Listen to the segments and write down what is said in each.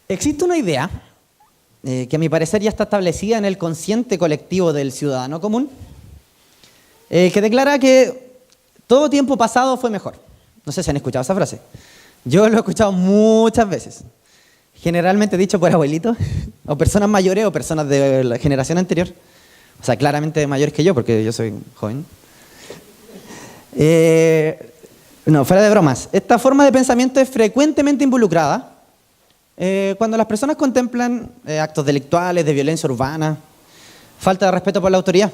Existe una idea que a mi parecer ya está establecida en el consciente colectivo del ciudadano común, que declara que todo tiempo pasado fue mejor. No sé si han escuchado esa frase. Yo lo he escuchado muchas veces. Generalmente dicho por abuelitos, o personas mayores o personas de la generación anterior. O sea, claramente mayores que yo, porque yo soy joven. No, fuera de bromas. Esta forma de pensamiento es frecuentemente involucrada cuando las personas contemplan actos delictuales, de violencia urbana, falta de respeto por la autoridad,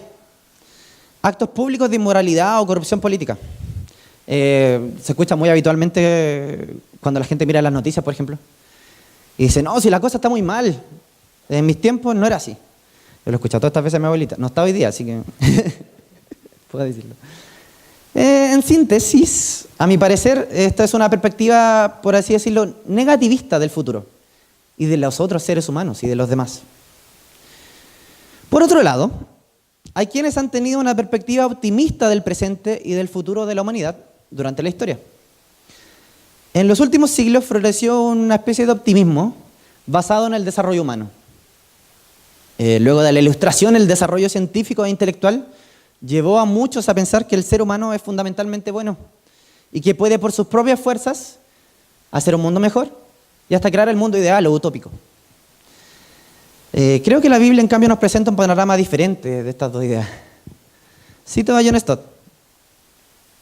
actos públicos de inmoralidad o corrupción política. Se escucha muy habitualmente cuando la gente mira las noticias, por ejemplo, y dice, no, si la cosa está muy mal. En mis tiempos no era así. Yo lo he escuchado todas estas veces a mi abuelita. No está hoy día, así que puedo decirlo. En síntesis, a mi parecer, esta es una perspectiva, por así decirlo, negativista del futuro y de los otros seres humanos y de los demás. Por otro lado, hay quienes han tenido una perspectiva optimista del presente y del futuro de la humanidad durante la historia. En los últimos siglos floreció una especie de optimismo basado en el desarrollo humano. Luego de la Ilustración, el desarrollo científico e intelectual llevó a muchos a pensar que el ser humano es fundamentalmente bueno y que puede por sus propias fuerzas hacer un mundo mejor y hasta crear el mundo ideal o utópico. Creo que la Biblia, en cambio, nos presenta un panorama diferente de estas dos ideas. Cito a John Stott.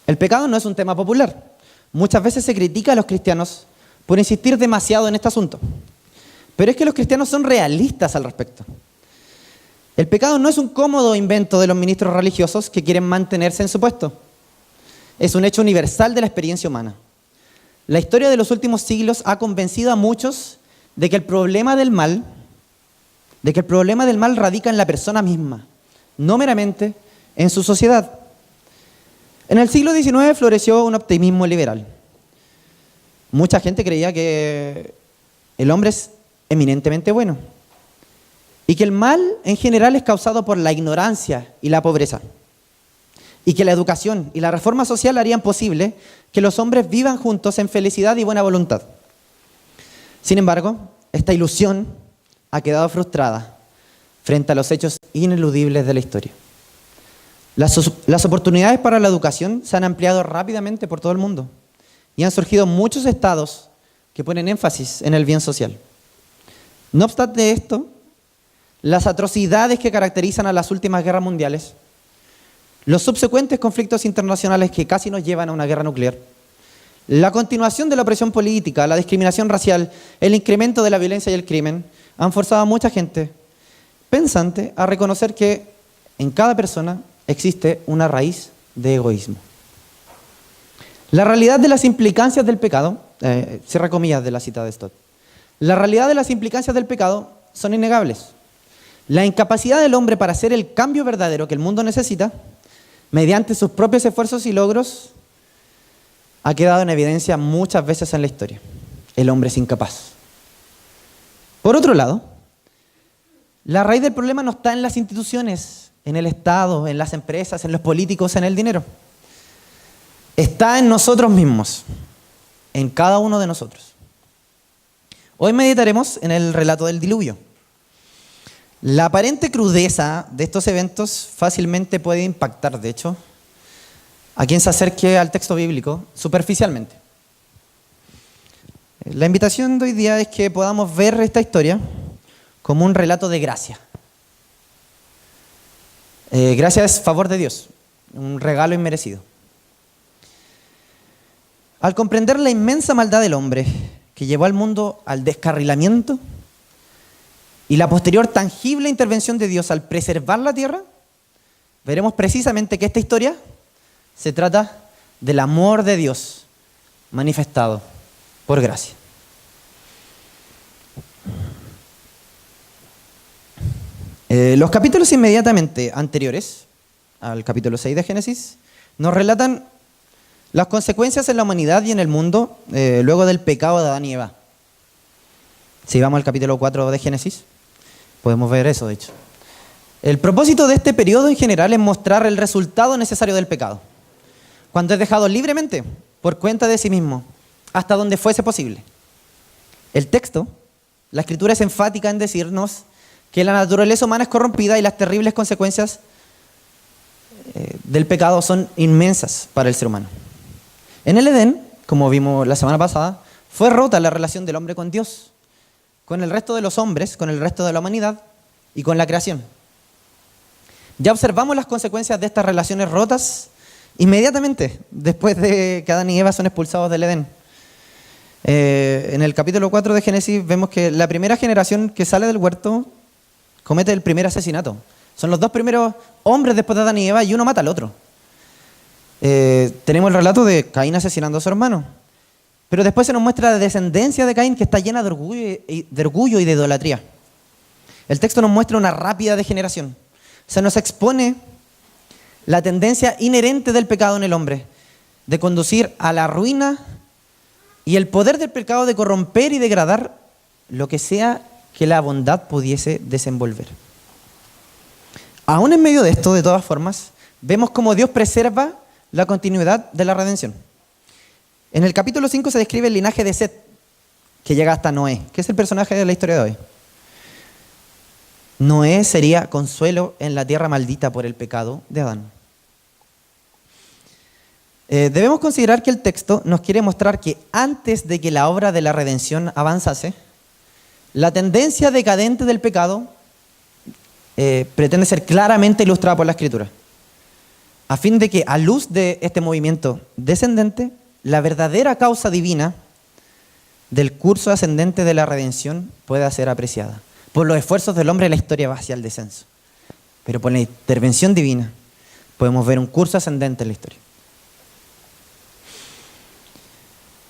El pecado no es un tema popular. Muchas veces se critica a los cristianos por insistir demasiado en este asunto. Pero es que los cristianos son realistas al respecto. El pecado no es un cómodo invento de los ministros religiosos que quieren mantenerse en su puesto. Es un hecho universal de la experiencia humana. La historia de los últimos siglos ha convencido a muchos de que el problema del mal radica en la persona misma, no meramente en su sociedad. En el siglo XIX floreció un optimismo liberal. Mucha gente creía que el hombre es eminentemente bueno y que el mal en general es causado por la ignorancia y la pobreza, y que la educación y la reforma social harían posible que los hombres vivan juntos en felicidad y buena voluntad. Sin embargo, esta ilusión ha quedado frustrada frente a los hechos ineludibles de la historia. Las oportunidades para la educación se han ampliado rápidamente por todo el mundo y han surgido muchos estados que ponen énfasis en el bien social. No obstante esto, las atrocidades que caracterizan a las últimas guerras mundiales, los subsecuentes conflictos internacionales que casi nos llevan a una guerra nuclear, la continuación de la opresión política, la discriminación racial, el incremento de la violencia y el crimen, han forzado a mucha gente pensante a reconocer que en cada persona existe una raíz de egoísmo. La realidad de las implicancias del pecado, cierra comillas de la cita de Stott, la realidad de las implicancias del pecado son innegables. La incapacidad del hombre para hacer el cambio verdadero que el mundo necesita, mediante sus propios esfuerzos y logros, ha quedado en evidencia muchas veces en la historia. El hombre es incapaz. Por otro lado, la raíz del problema no está en las instituciones, en el Estado, en las empresas, en los políticos, en el dinero. Está en nosotros mismos, en cada uno de nosotros. Hoy meditaremos en el relato del diluvio. La aparente crudeza de estos eventos fácilmente puede impactar, de hecho, a quien se acerque al texto bíblico superficialmente. La invitación de hoy día es que podamos ver esta historia como un relato de gracia. Gracia es favor de Dios, un regalo inmerecido. Al comprender la inmensa maldad del hombre que llevó al mundo al descarrilamiento y la posterior tangible intervención de Dios al preservar la tierra, veremos precisamente que esta historia se trata del amor de Dios manifestado por gracia. Los capítulos inmediatamente anteriores al capítulo 6 de Génesis nos relatan las consecuencias en la humanidad y en el mundo luego del pecado de Adán y Eva. Si vamos al capítulo 4 de Génesis, podemos ver eso, de hecho. El propósito de este periodo en general es mostrar el resultado necesario del pecado, cuando es dejado libremente por cuenta de sí mismo, hasta donde fuese posible. El texto La Escritura es enfática en decirnos que la naturaleza humana es corrompida y las terribles consecuencias del pecado son inmensas para el ser humano. En el Edén, como vimos la semana pasada, fue rota la relación del hombre con Dios, con el resto de los hombres, con el resto de la humanidad y con la creación. Ya observamos las consecuencias de estas relaciones rotas inmediatamente después de que Adán y Eva son expulsados del Edén. En el capítulo 4 de Génesis vemos que la primera generación que sale del huerto comete el primer asesinato. Son los dos primeros hombres después de Adán y Eva y uno mata al otro. Tenemos el relato de Caín asesinando a su hermano. Pero después se nos muestra la descendencia de Caín que está llena de orgullo y de idolatría. El texto nos muestra una rápida degeneración. Se nos expone la tendencia inherente del pecado en el hombre, de conducir a la ruina y el poder del pecado de corromper y degradar lo que sea que la bondad pudiese desenvolver. Aún en medio de esto, de todas formas, vemos cómo Dios preserva la continuidad de la redención. En el capítulo 5 se describe el linaje de Set, que llega hasta Noé, que es el personaje de la historia de hoy. Noé sería consuelo en la tierra maldita por el pecado de Adán. Debemos considerar que el texto nos quiere mostrar que antes de que la obra de la redención avanzase, la tendencia decadente del pecado pretende ser claramente ilustrada por la Escritura, a fin de que a luz de este movimiento descendente, la verdadera causa divina del curso ascendente de la redención pueda ser apreciada. Por los esfuerzos del hombre la historia va hacia el descenso, pero por la intervención divina podemos ver un curso ascendente en la historia.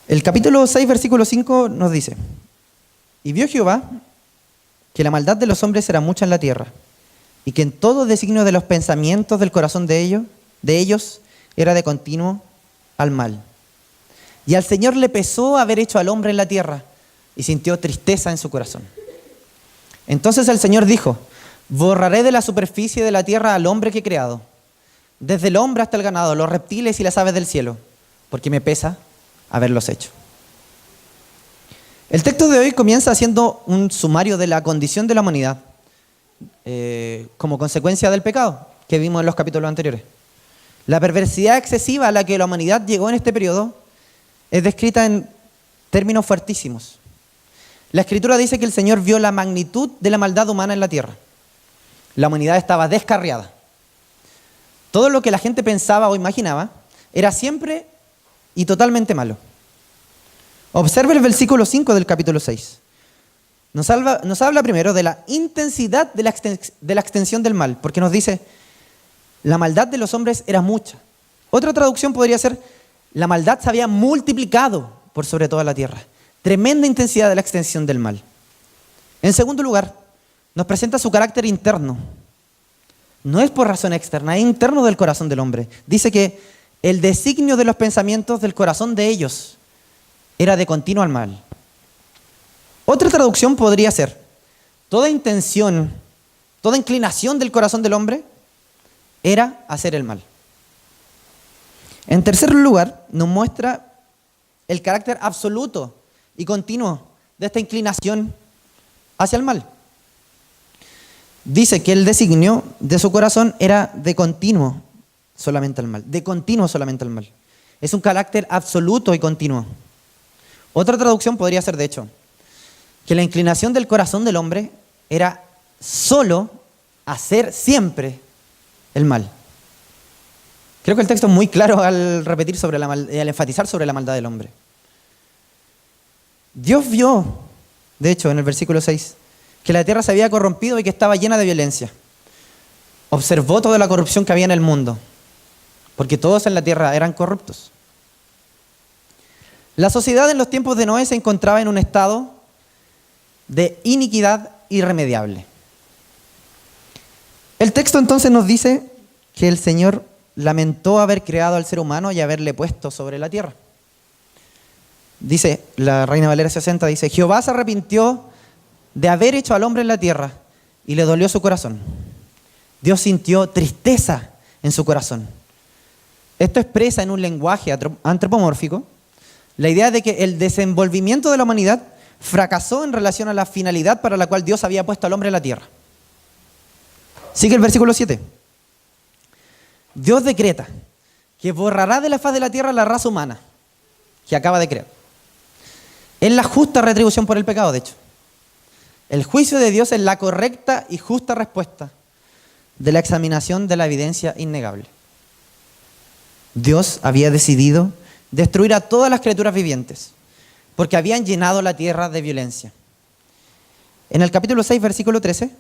El capítulo 6, versículo 5 nos dice: y vio Jehová que la maldad de los hombres era mucha en la tierra, y que en todo designio de los pensamientos del corazón de ellos era de continuo al mal. Y al Señor le pesó haber hecho al hombre en la tierra, y sintió tristeza en su corazón. Entonces el Señor dijo: borraré de la superficie de la tierra al hombre que he creado, desde el hombre hasta el ganado, los reptiles y las aves del cielo, porque me pesa haberlos hecho. El texto de hoy comienza haciendo un sumario de la condición de la humanidad como consecuencia del pecado que vimos en los capítulos anteriores. La perversidad excesiva a la que la humanidad llegó en este periodo es descrita en términos fuertísimos. La Escritura dice que el Señor vio la magnitud de la maldad humana en la tierra. La humanidad estaba descarriada. Todo lo que la gente pensaba o imaginaba era siempre y totalmente malo. Observe el versículo 5 del capítulo 6. Nos habla primero de la intensidad de la extensión del mal, porque nos dice: la maldad de los hombres era mucha. Otra traducción podría ser: la maldad se había multiplicado por sobre toda la tierra. Tremenda intensidad de la extensión del mal. En segundo lugar, nos presenta su carácter interno. No es por razón externa, es interno del corazón del hombre. Dice que el designio de los pensamientos del corazón de ellos era de continuo al mal. Otra traducción podría ser: toda intención, toda inclinación del corazón del hombre era hacer el mal. En tercer lugar, nos muestra el carácter absoluto y continuo de esta inclinación hacia el mal. Dice que el designio de su corazón era de continuo solamente al mal, de continuo solamente al mal. Es un carácter absoluto y continuo. Otra traducción podría ser, de hecho, que la inclinación del corazón del hombre era solo hacer siempre el mal. Creo que el texto es muy claro al repetir sobre la maldad, al enfatizar sobre la maldad del hombre. Dios vio, de hecho, en el versículo 6, que la tierra se había corrompido y que estaba llena de violencia. Observó toda la corrupción que había en el mundo, porque todos en la tierra eran corruptos. La sociedad en los tiempos de Noé se encontraba en un estado de iniquidad irremediable. El texto entonces nos dice que el Señor lamentó haber creado al ser humano y haberle puesto sobre la tierra. Dice, la Reina Valera 60 dice: Jehová se arrepintió de haber hecho al hombre en la tierra y le dolió su corazón. Dios sintió tristeza en su corazón. Esto expresa en un lenguaje antropomórfico la idea de que el desenvolvimiento de la humanidad fracasó en relación a la finalidad para la cual Dios había puesto al hombre en la tierra. Sigue el versículo 7. Dios decreta que borrará de la faz de la tierra la raza humana que acaba de crear. Es la justa retribución por el pecado, de hecho. El juicio de Dios es la correcta y justa respuesta de la examinación de la evidencia innegable. Dios había decidido destruir a todas las criaturas vivientes porque habían llenado la tierra de violencia. En el capítulo 6, versículo 13,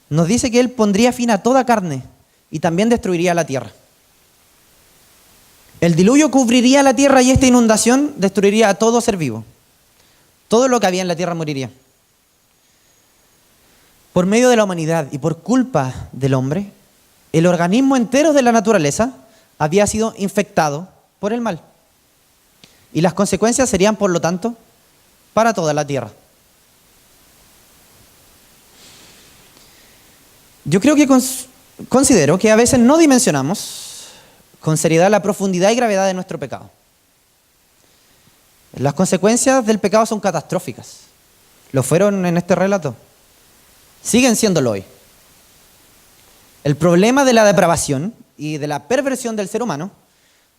nos dice que Él pondría fin a toda carne y también destruiría la tierra. El diluvio cubriría la tierra y esta inundación destruiría a todo ser vivo. Todo lo que había en la tierra moriría. Por medio de la humanidad y por culpa del hombre, el organismo entero de la naturaleza había sido infectado por el mal. Y las consecuencias serían, por lo tanto, para toda la tierra. Yo creo que considero que a veces no dimensionamos con seriedad la profundidad y gravedad de nuestro pecado. Las consecuencias del pecado son catastróficas. Lo fueron en este relato. Siguen siéndolo hoy. El problema de la depravación y de la perversión del ser humano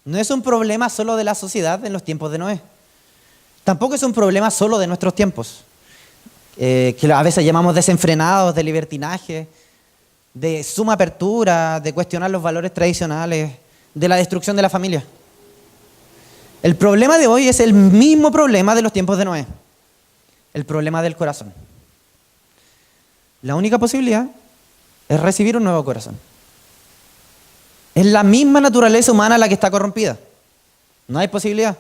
no es un problema solo de la sociedad en los tiempos de Noé. Tampoco es un problema solo de nuestros tiempos, que a veces llamamos desenfrenados, de libertinaje, de suma apertura, de cuestionar los valores tradicionales, de la destrucción de la familia. El problema de hoy es el mismo problema de los tiempos de Noé, el problema del corazón. La única posibilidad es recibir un nuevo corazón. Es la misma naturaleza humana la que está corrompida. No hay posibilidad.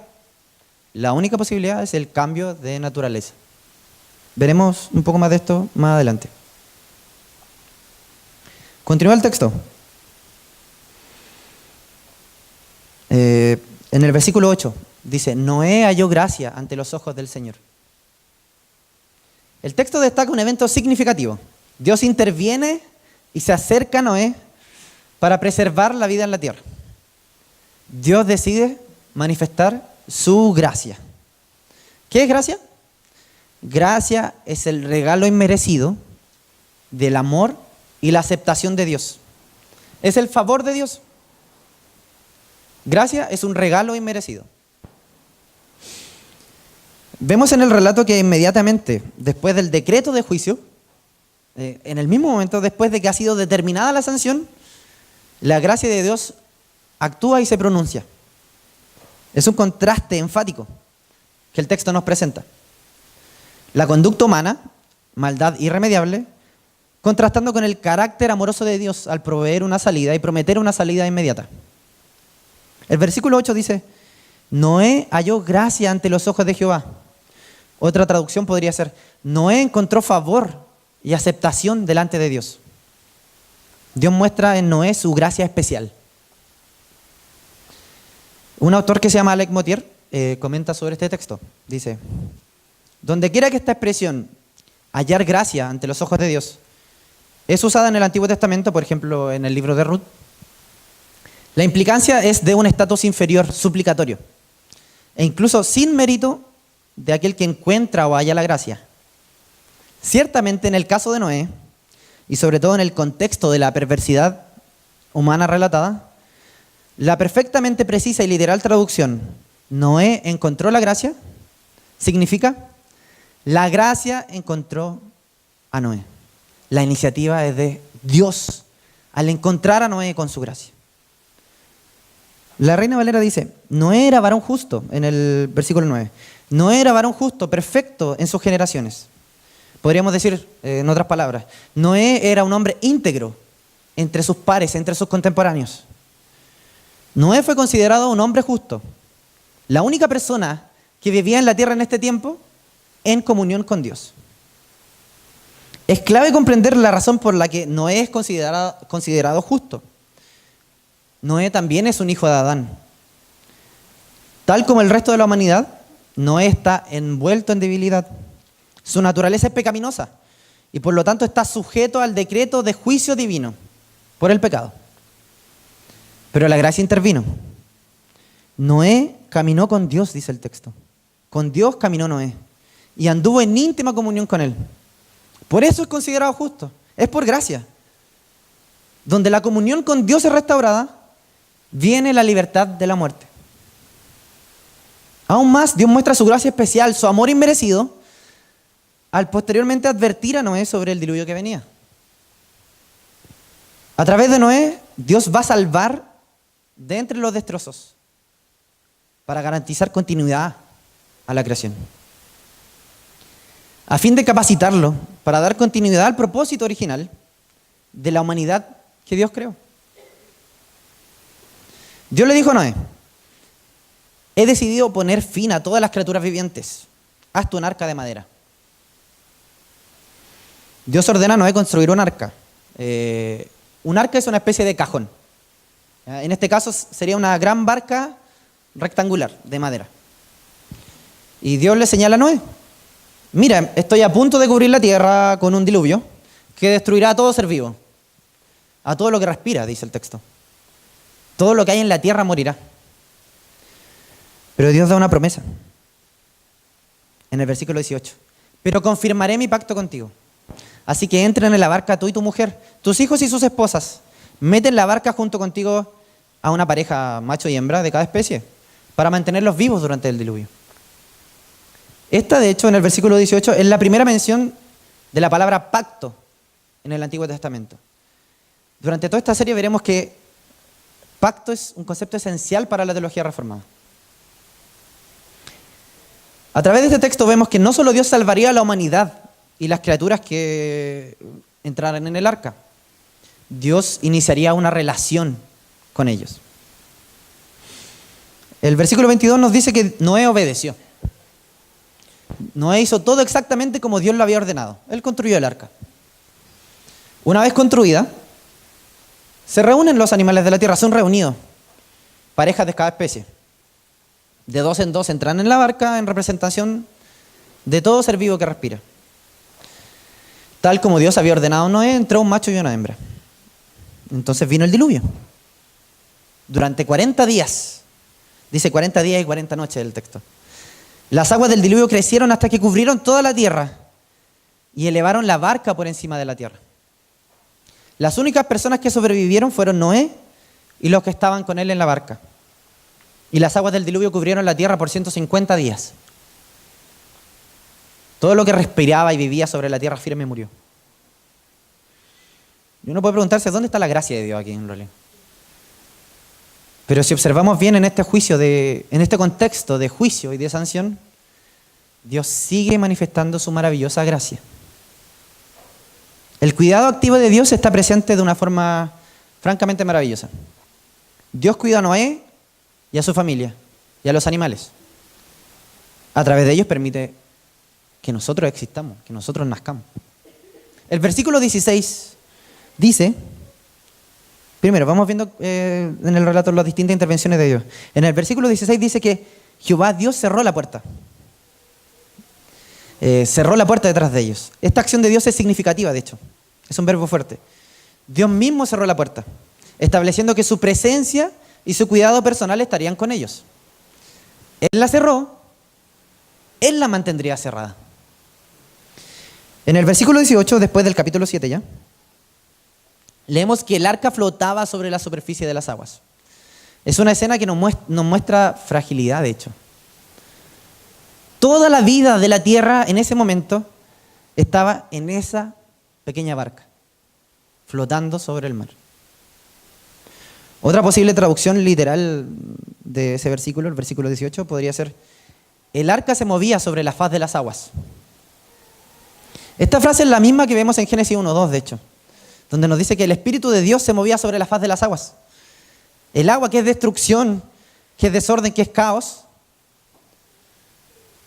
La única posibilidad es el cambio de naturaleza. Veremos un poco más de esto más adelante. Continúa el texto. En el versículo 8 dice: Noé halló gracia ante los ojos del Señor. El texto destaca un evento significativo. Dios interviene y se acerca a Noé para preservar la vida en la tierra. Dios decide manifestar su gracia. ¿Qué es gracia? Gracia es el regalo inmerecido del amor y la aceptación de Dios. Es el favor de Dios. Gracia es un regalo inmerecido. Vemos en el relato que inmediatamente después del decreto de juicio, en el mismo momento después de que ha sido determinada la sanción, la gracia de Dios actúa y se pronuncia. Es un contraste enfático que el texto nos presenta. La conducta humana, maldad irremediable, contrastando con el carácter amoroso de Dios al proveer una salida y prometer una salida inmediata. El versículo 8 dice: Noé halló gracia ante los ojos de Jehová. Otra traducción podría ser: Noé encontró favor y aceptación delante de Dios. Dios muestra en Noé su gracia especial. Un autor que se llama Alec Motyer comenta sobre este texto. Dice: donde quiera que esta expresión, hallar gracia ante los ojos de Dios, es usada en el Antiguo Testamento, por ejemplo en el libro de Ruth, la implicancia es de un estatus inferior suplicatorio e incluso sin mérito de aquel que encuentra o halla la gracia. Ciertamente en el caso de Noé, y sobre todo en el contexto de la perversidad humana relatada, la perfectamente precisa y literal traducción Noé encontró la gracia significa: la gracia encontró a Noé. La iniciativa es de Dios al encontrar a Noé con su gracia. La Reina Valera dice: Noé era varón justo, en el versículo 9. Noé era varón justo, perfecto en sus generaciones. Podríamos decir, en otras palabras, Noé era un hombre íntegro entre sus pares, entre sus contemporáneos. Noé fue considerado un hombre justo, la única persona que vivía en la tierra en este tiempo en comunión con Dios. Es clave comprender la razón por la que Noé es considerado justo. Noé también es un hijo de Adán. Tal como el resto de la humanidad, Noé está envuelto en debilidad. Su naturaleza es pecaminosa y por lo tanto está sujeto al decreto de juicio divino por el pecado. Pero la gracia intervino. Noé caminó con Dios, dice el texto. Con Dios caminó Noé. y anduvo en íntima comunión con Él. Por eso es considerado justo. Es por gracia. Donde la comunión con Dios es restaurada, viene la libertad de la muerte. Aún más, Dios muestra su gracia especial, su amor inmerecido, al posteriormente advertir a Noé sobre el diluvio que venía. A través de Noé, Dios va a salvar de entre los destrozos para garantizar continuidad a la creación, a fin de capacitarlo para dar continuidad al propósito original de la humanidad que Dios creó. Dios le dijo a Noé: he decidido poner fin a todas las criaturas vivientes. Hazte un arca de madera. Dios ordena a Noé construir un arca. Un arca es una especie de cajón. En este caso sería una gran barca rectangular de madera. Y Dios le señala a Noé: mira, estoy a punto de cubrir la tierra con un diluvio que destruirá a todo ser vivo, a todo lo que respira, dice el texto. Todo lo que hay en la tierra morirá. Pero Dios da una promesa en el versículo 18: pero confirmaré mi pacto contigo. Así que entren en la barca tú y tu mujer, tus hijos y sus esposas. Meten la barca junto contigo a una pareja macho y hembra de cada especie, para mantenerlos vivos durante el diluvio. Esta, de hecho, en el versículo 18, es la primera mención de la palabra pacto en el Antiguo Testamento. Durante toda esta serie veremos que pacto es un concepto esencial para la teología reformada. A través de este texto vemos que no solo Dios salvaría a la humanidad y las criaturas que entraran en el arca, Dios iniciaría una relación con ellos. El versículo 22 nos dice que Noé obedeció. Noé hizo todo exactamente como Dios lo había ordenado. Él construyó el arca. Una vez construida, se reúnen los animales de la tierra, son reunidos, parejas de cada especie. De dos en dos entran en la barca en representación de todo ser vivo que respira. Tal como Dios había ordenado a Noé, entró un macho y una hembra. Entonces vino el diluvio. Durante 40 días, dice 40 días y 40 noches el texto. Las aguas del diluvio crecieron hasta que cubrieron toda la tierra y elevaron la barca por encima de la tierra. Las únicas personas que sobrevivieron fueron Noé y los que estaban con él en la barca. Y las aguas del diluvio cubrieron la tierra por 150 días. Todo lo que respiraba y vivía sobre la tierra firme murió. Y uno puede preguntarse, ¿dónde está la gracia de Dios aquí en realidad? Pero si observamos bien en este juicio, en este contexto de juicio y de sanción, Dios sigue manifestando su maravillosa gracia. El cuidado activo de Dios está presente de una forma francamente maravillosa. Dios cuida a Noé y a su familia y a los animales. A través de ellos permite que nosotros existamos, que nosotros nazcamos. El versículo 16 dice, primero vamos viendo en el relato las distintas intervenciones de Dios. En el versículo 16 dice que Jehová Dios cerró la puerta. Cerró la puerta detrás de ellos. Esta acción de Dios es significativa, de hecho. Es un verbo fuerte. Dios mismo cerró la puerta, estableciendo que su presencia y su cuidado personal estarían con ellos. Él la cerró, Él la mantendría cerrada. En el versículo 18, después del capítulo 7 ya, leemos que el arca flotaba sobre la superficie de las aguas. Es una escena que nos muestra fragilidad, de hecho. Toda la vida de la tierra en ese momento estaba en esa pequeña barca, flotando sobre el mar. Otra posible traducción literal de ese versículo, el versículo 18, podría ser: el arca se movía sobre la faz de las aguas. Esta frase es la misma que vemos en Génesis 1:2, de hecho, donde nos dice que el Espíritu de Dios se movía sobre la faz de las aguas. El agua, que es destrucción, que es desorden, que es caos,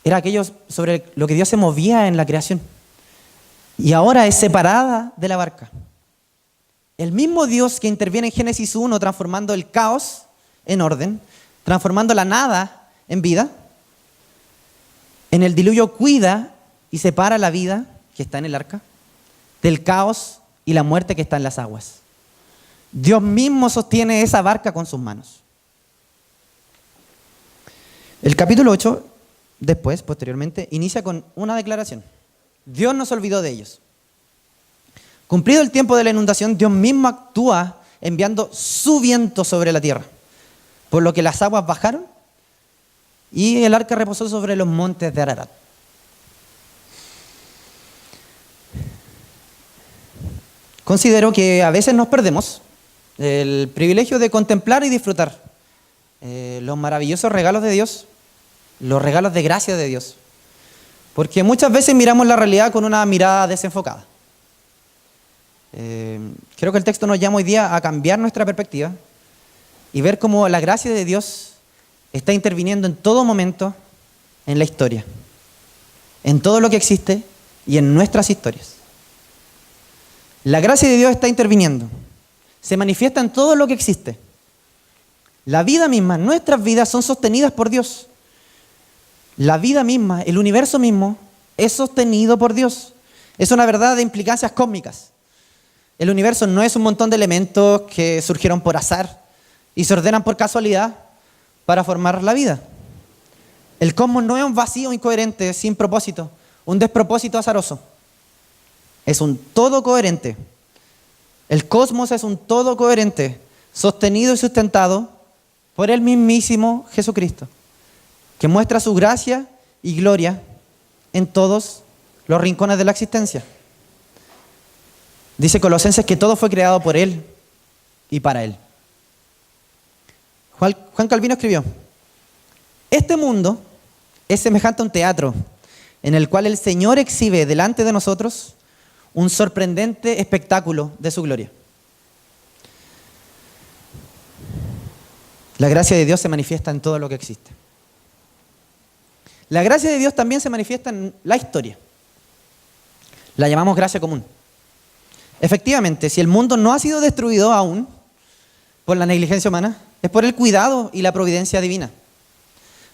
era aquello sobre lo que Dios se movía en la creación. Y ahora es separada de la barca. El mismo Dios que interviene en Génesis 1 transformando el caos en orden, transformando la nada en vida, en el diluvio cuida y separa la vida que está en el arca del caos y la muerte que está en las aguas. Dios mismo sostiene esa barca con sus manos. El capítulo 8 después, posteriormente, inicia con una declaración. Dios no se olvidó de ellos. Cumplido el tiempo de la inundación, Dios mismo actúa enviando su viento sobre la tierra, por lo que las aguas bajaron y el arca reposó sobre los montes de Ararat. Considero que a veces nos perdemos el privilegio de contemplar y disfrutar los maravillosos regalos de Dios, los regalos de gracia de Dios, porque muchas veces miramos la realidad con una mirada desenfocada. Creo que el texto nos llama hoy día a cambiar nuestra perspectiva y ver cómo la gracia de Dios está interviniendo en todo momento en la historia, en todo lo que existe y en nuestras historias. La gracia de Dios está interviniendo, se manifiesta en todo lo que existe. La vida misma, nuestras vidas son sostenidas por Dios. La vida misma, el universo mismo, es sostenido por Dios. Es una verdad de implicancias cósmicas. El universo no es un montón de elementos que surgieron por azar y se ordenan por casualidad para formar la vida. El cosmos no es un vacío incoherente, sin propósito, un despropósito azaroso. Es un todo coherente. El cosmos es un todo coherente, sostenido y sustentado por el mismísimo Jesucristo, que muestra su gracia y gloria en todos los rincones de la existencia. Dice Colosenses que todo fue creado por Él y para Él. Juan Calvino escribió: este mundo es semejante a un teatro en el cual el Señor exhibe delante de nosotros un sorprendente espectáculo de su gloria. La gracia de Dios se manifiesta en todo lo que existe. La gracia de Dios también se manifiesta en la historia. La llamamos gracia común. Efectivamente, si el mundo no ha sido destruido aún por la negligencia humana, es por el cuidado y la providencia divina.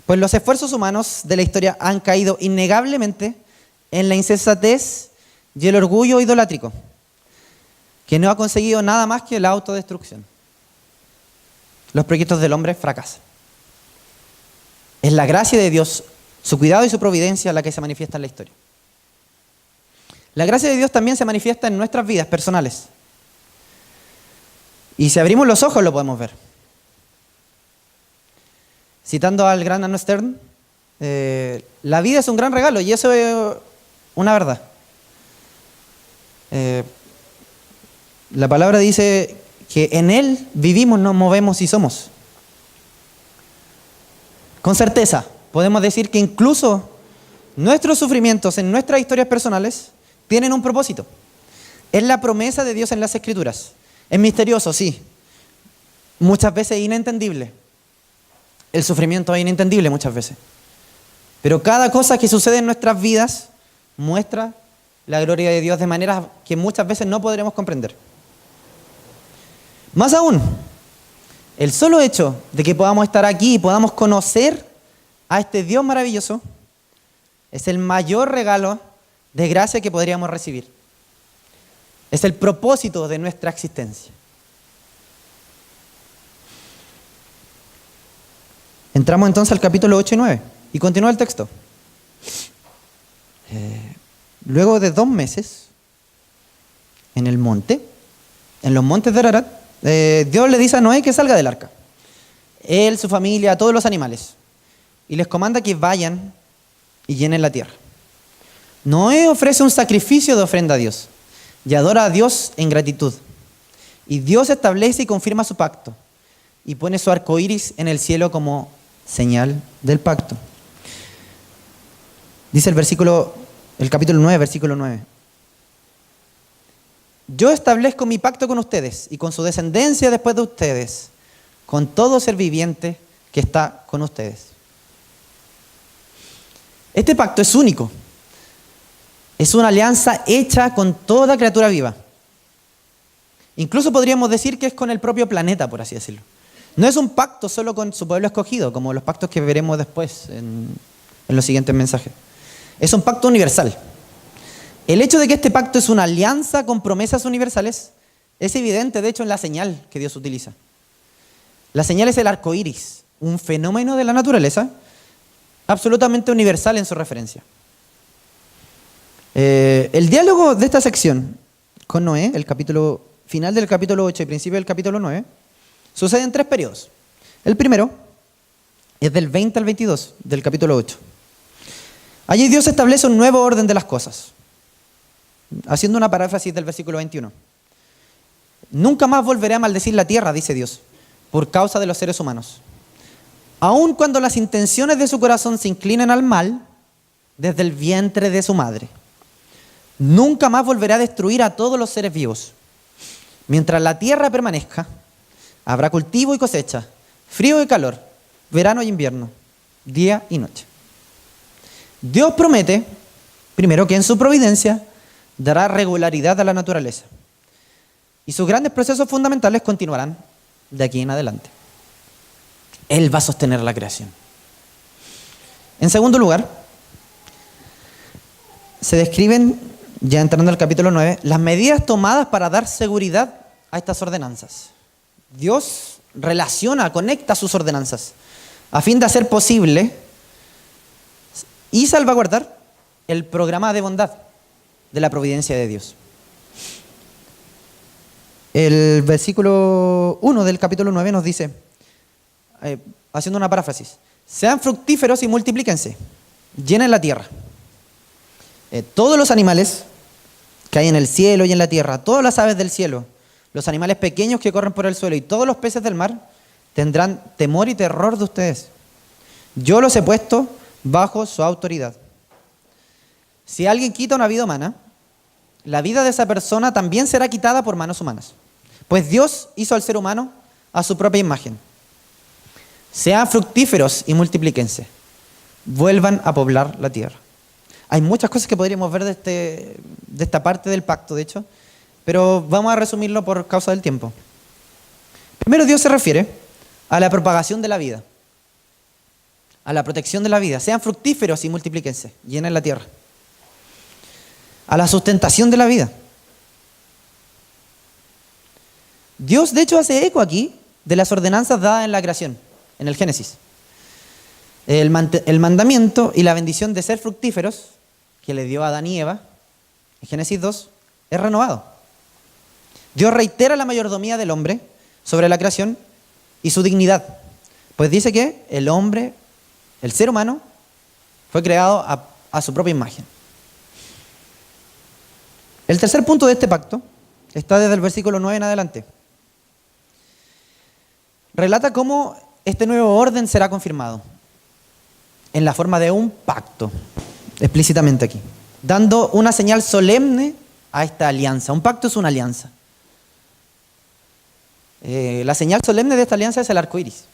Pues los esfuerzos humanos de la historia han caído innegablemente en la insensatez y el orgullo idolátrico, que no ha conseguido nada más que la autodestrucción. Los proyectos del hombre fracasan. Es la gracia de Dios, su cuidado y su providencia la que se manifiesta en la historia. La gracia de Dios también se manifiesta en nuestras vidas personales. Y si abrimos los ojos lo podemos ver. Citando al gran Arnold Stern, la vida es un gran regalo y eso es una verdad. La palabra dice que en Él vivimos, nos movemos y somos. Con certeza podemos decir que incluso nuestros sufrimientos en nuestras historias personales tienen un propósito. Es la promesa de Dios en las Escrituras. Es misterioso, sí. Muchas veces inentendible. El sufrimiento es inentendible muchas veces. Pero cada cosa que sucede en nuestras vidas muestra la gloria de Dios de maneras que muchas veces no podremos comprender. Más aún, el solo hecho de que podamos estar aquí y podamos conocer a este Dios maravilloso es el mayor regalo de gracia que podríamos recibir. Es el propósito de nuestra existencia. Entramos entonces al capítulo 8 y 9 y continúa el texto. Luego de 2 meses en el monte, en los montes de Ararat, Dios le dice a Noé que salga del arca. Él, su familia, todos los animales. Y les comanda que vayan y llenen la tierra. Noé ofrece un sacrificio de ofrenda a Dios y adora a Dios en gratitud. Y Dios establece y confirma su pacto y pone su arco iris en el cielo como señal del pacto. Dice el capítulo 9, versículo 9. Yo establezco mi pacto con ustedes y con su descendencia después de ustedes, con todo ser viviente que está con ustedes. Este pacto es único. Es una alianza hecha con toda criatura viva. Incluso podríamos decir que es con el propio planeta, por así decirlo. No es un pacto solo con su pueblo escogido, como los pactos que veremos después en los siguientes mensajes. Es un pacto universal. El hecho de que este pacto es una alianza con promesas universales es evidente, de hecho, en la señal que Dios utiliza. La señal es el arco iris, un fenómeno de la naturaleza absolutamente universal en su referencia. El diálogo de esta sección con Noé, el capítulo final del capítulo 8 y principio del capítulo 9, sucede en 3 periodos. El primero es del 20 al 22 del capítulo 8. Allí Dios establece un nuevo orden de las cosas, haciendo una paráfrasis del versículo 21. Nunca más volveré a maldecir la tierra, dice Dios, por causa de los seres humanos. Aun cuando las intenciones de su corazón se inclinen al mal, desde el vientre de su madre. Nunca más volverá a destruir a todos los seres vivos. Mientras la tierra permanezca, habrá cultivo y cosecha, frío y calor, verano y invierno, día y noche. Dios promete, primero, que en su providencia dará regularidad a la naturaleza. Y sus grandes procesos fundamentales continuarán de aquí en adelante. Él va a sostener la creación. En segundo lugar, se describen, ya entrando al capítulo 9, las medidas tomadas para dar seguridad a estas ordenanzas. Dios conecta sus ordenanzas a fin de hacer posible y salvaguardar el programa de bondad de la providencia de Dios. El versículo 1 del capítulo 9 nos dice, haciendo una paráfrasis, sean fructíferos y multiplíquense, llenen la tierra. Todos los animales que hay en el cielo y en la tierra, todas las aves del cielo, los animales pequeños que corren por el suelo y todos los peces del mar tendrán temor y terror de ustedes. Yo los he puesto bajo su autoridad. Si alguien quita una vida humana, la vida de esa persona también será quitada por manos humanas. Pues Dios hizo al ser humano a su propia imagen. Sean fructíferos y multiplíquense. Vuelvan a poblar la tierra. Hay muchas cosas que podríamos ver de esta parte del pacto, de hecho, pero vamos a resumirlo por causa del tiempo. Primero, Dios se refiere a la propagación de la vida, a la protección de la vida. Sean fructíferos y multiplíquense, llenen la tierra. A la sustentación de la vida. Dios, de hecho, hace eco aquí de las ordenanzas dadas en la creación, en el Génesis. El mandamiento y la bendición de ser fructíferos que le dio a Adán y Eva, en Génesis 2, es renovado. Dios reitera la mayordomía del hombre sobre la creación y su dignidad, pues dice que el hombre, el ser humano, fue creado a su propia imagen. El tercer punto de este pacto está desde el versículo 9 en adelante. Relata cómo este nuevo orden será confirmado en la forma de un pacto, explícitamente aquí, dando una señal solemne a esta alianza. Un pacto es una alianza. La señal solemne de esta alianza es el arco iris.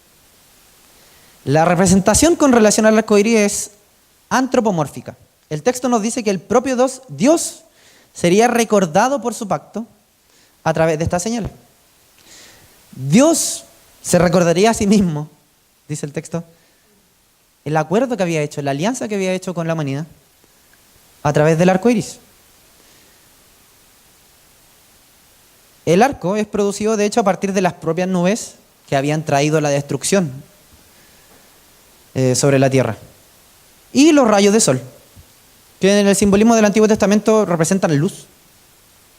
La representación con relación al arco iris es antropomórfica. El texto nos dice que el propio Dios sería recordado por su pacto a través de esta señal. Dios se recordaría a sí mismo, dice el texto, el acuerdo que había hecho, la alianza que había hecho con la humanidad a través del arco iris. El arco es producido, de hecho, a partir de las propias nubes que habían traído la destrucción sobre la tierra. Y los rayos de sol, que en el simbolismo del Antiguo Testamento representan luz,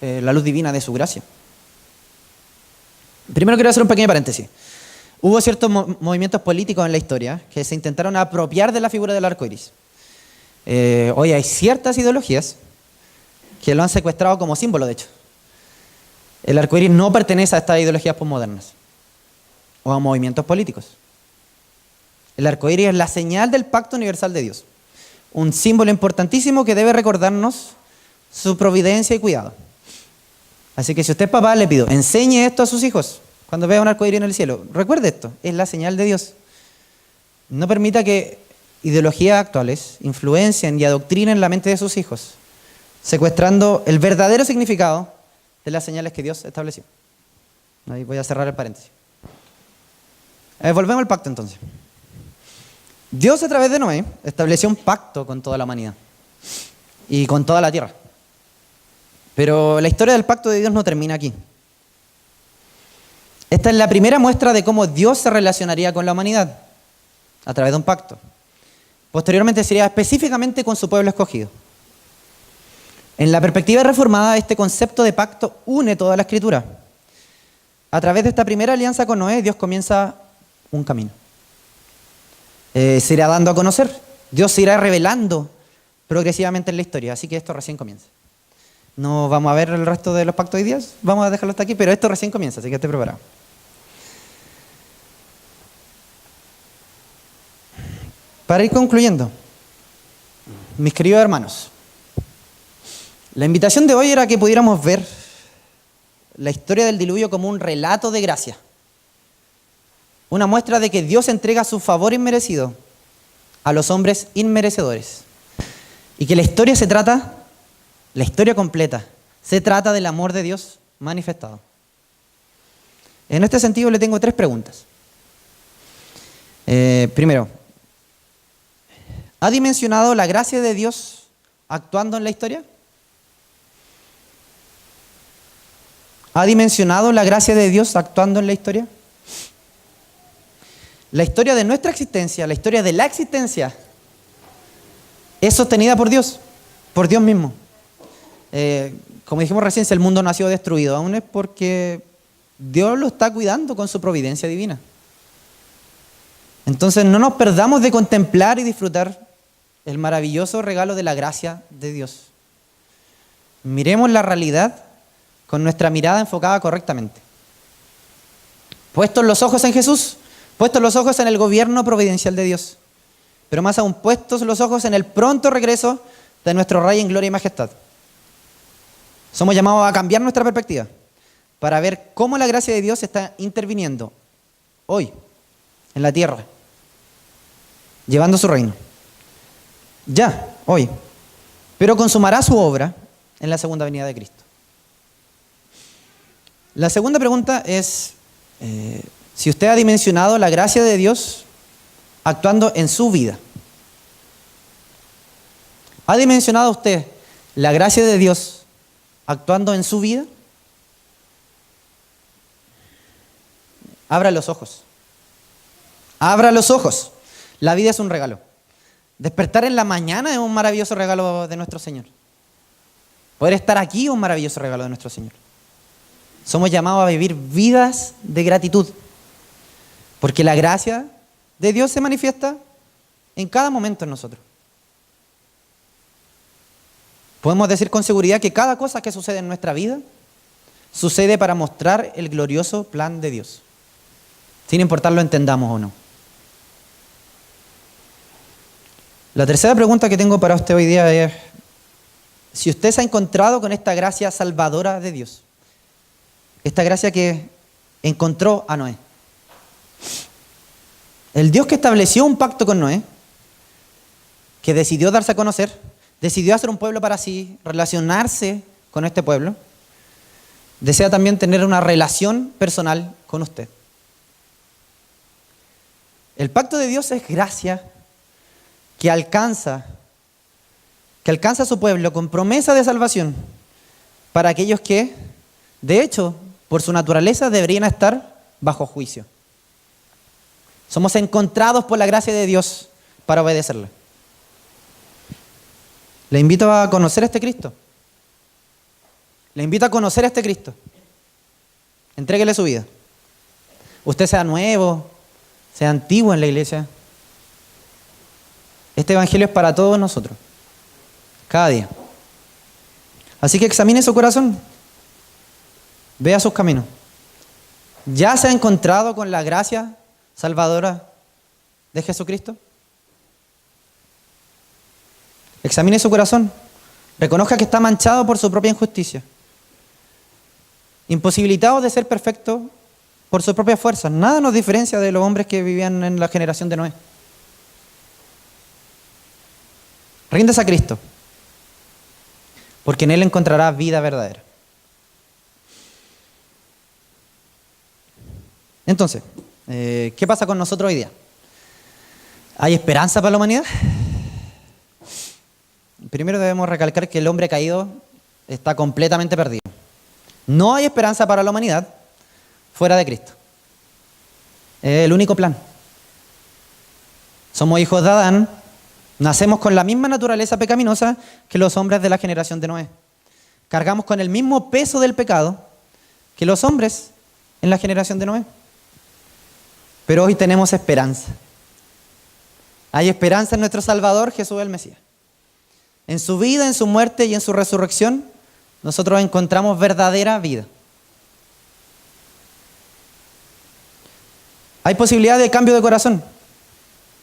la luz divina de su gracia. Primero quiero hacer un pequeño paréntesis. Hubo ciertos movimientos políticos en la historia que se intentaron apropiar de la figura del arco iris. Hoy hay ciertas ideologías que lo han secuestrado como símbolo, de hecho. El arco iris no pertenece a estas ideologías posmodernas o a movimientos políticos. El arco iris es la señal del pacto universal de Dios. Un símbolo importantísimo que debe recordarnos su providencia y cuidado. Así que si usted es papá, le pido, enseñe esto a sus hijos. Cuando vea un arco iris en el cielo, recuerde esto, es la señal de Dios. No permita que ideologías actuales influencien y adoctrinen la mente de sus hijos, secuestrando el verdadero significado de las señales que Dios estableció. Ahí voy a cerrar el paréntesis. Volvemos al pacto entonces. Dios a través de Noé estableció un pacto con toda la humanidad y con toda la tierra. Pero la historia del pacto de Dios no termina aquí. Esta es la primera muestra de cómo Dios se relacionaría con la humanidad a través de un pacto. Posteriormente sería específicamente con su pueblo escogido. En la perspectiva reformada, este concepto de pacto une toda la Escritura. A través de esta primera alianza con Noé, Dios comienza un camino. Se irá dando a conocer. Dios se irá revelando progresivamente en la historia. Así que esto recién comienza. No vamos a ver el resto de los pactos de días, vamos a dejarlo hasta aquí, pero esto recién comienza, así que esté preparado. Para ir concluyendo, mis queridos hermanos, la invitación de hoy era que pudiéramos ver la historia del diluvio como un relato de gracia. Una muestra de que Dios entrega su favor inmerecido a los hombres inmerecedores. Y que la historia completa, se trata del amor de Dios manifestado. En este sentido le tengo 3 preguntas. Primero, ¿ha dimensionado la gracia de Dios actuando en la historia? ¿Ha dimensionado la gracia de Dios actuando en la historia? La historia de nuestra existencia, la historia de la existencia, es sostenida por Dios mismo. Como dijimos recién, si el mundo no ha sido destruido, aún es porque Dios lo está cuidando con su providencia divina. Entonces no nos perdamos de contemplar y disfrutar el maravilloso regalo de la gracia de Dios. Miremos la realidad con nuestra mirada enfocada correctamente. Puestos los ojos en Jesús, puestos los ojos en el gobierno providencial de Dios, pero más aún puestos los ojos en el pronto regreso de nuestro Rey en gloria y majestad. Somos llamados a cambiar nuestra perspectiva para ver cómo la gracia de Dios está interviniendo hoy en la tierra, llevando su reino. Ya, hoy. Pero consumará su obra en la segunda venida de Cristo. La segunda pregunta es si usted ha dimensionado la gracia de Dios actuando en su vida. ¿Ha dimensionado usted la gracia de Dios actuando en su vida? Abra los ojos. Abra los ojos. La vida es un regalo. Despertar en la mañana es un maravilloso regalo de nuestro Señor. Poder estar aquí es un maravilloso regalo de nuestro Señor. Somos llamados a vivir vidas de gratitud, porque la gracia de Dios se manifiesta en cada momento en nosotros. Podemos decir con seguridad que cada cosa que sucede en nuestra vida sucede para mostrar el glorioso plan de Dios, sin importar lo entendamos o no. La tercera pregunta que tengo para usted hoy día es si usted se ha encontrado con esta gracia salvadora de Dios, esta gracia que encontró a Noé. El Dios que estableció un pacto con Noé, que decidió darse a conocer, decidió hacer un pueblo para sí, relacionarse con este pueblo, desea también tener una relación personal con usted. El pacto de Dios es gracia que alcanza a su pueblo con promesa de salvación para aquellos que, de hecho, por su naturaleza deberían estar bajo juicio. Somos encontrados por la gracia de Dios para obedecerle. Le invito a conocer a este Cristo. Le invito a conocer a este Cristo. Entréguele su vida. Usted sea nuevo, sea antiguo en la iglesia. Este evangelio es para todos nosotros, cada día. Así que examine su corazón. Vea sus caminos. ¿Ya se ha encontrado con la gracia salvadora de Jesucristo? Examine su corazón. Reconozca que está manchado por su propia injusticia, imposibilitado de ser perfecto por sus propias fuerzas. Nada nos diferencia de los hombres que vivían en la generación de Noé. Ríndase a Cristo, porque en Él encontrará vida verdadera. Entonces, ¿qué pasa con nosotros hoy día? ¿Hay esperanza para la humanidad? Primero debemos recalcar que el hombre caído está completamente perdido. No hay esperanza para la humanidad fuera de Cristo. Es el único plan. Somos hijos de Adán, Nacemos con la misma naturaleza pecaminosa que los hombres de la generación de Noé. Cargamos con el mismo peso del pecado que los hombres en la generación de Noé. Pero hoy tenemos esperanza. Hay esperanza en nuestro Salvador, Jesús el Mesías. En su vida, en su muerte y en su resurrección, nosotros encontramos verdadera vida. Hay posibilidad de cambio de corazón,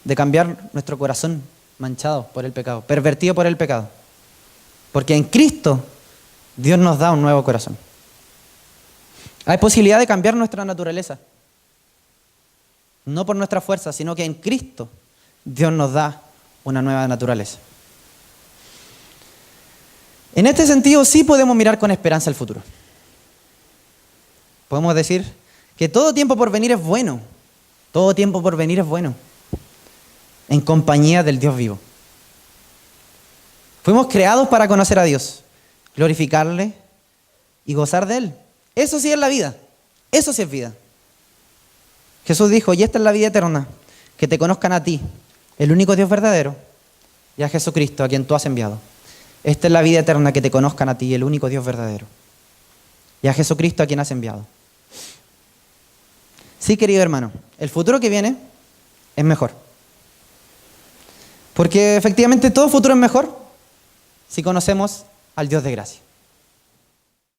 de cambiar nuestro corazón manchado por el pecado, pervertido por el pecado. Porque en Cristo Dios nos da un nuevo corazón. Hay posibilidad de cambiar nuestra naturaleza. No por nuestra fuerza, sino que en Cristo Dios nos da una nueva naturaleza. En este sentido sí podemos mirar con esperanza el futuro. Podemos decir que todo tiempo por venir es bueno. Todo tiempo por venir es bueno. En compañía del Dios vivo. Fuimos creados para conocer a Dios, glorificarle y gozar de Él. Eso sí es la vida. Eso sí es vida. Jesús dijo, y esta es la vida eterna, que te conozcan a ti, el único Dios verdadero, y a Jesucristo, a quien tú has enviado. Esta es la vida eterna, que te conozcan a ti, el único Dios verdadero, y a Jesucristo, a quien has enviado. Sí, querido hermano, el futuro que viene es mejor. Porque efectivamente todo futuro es mejor si conocemos al Dios de gracia.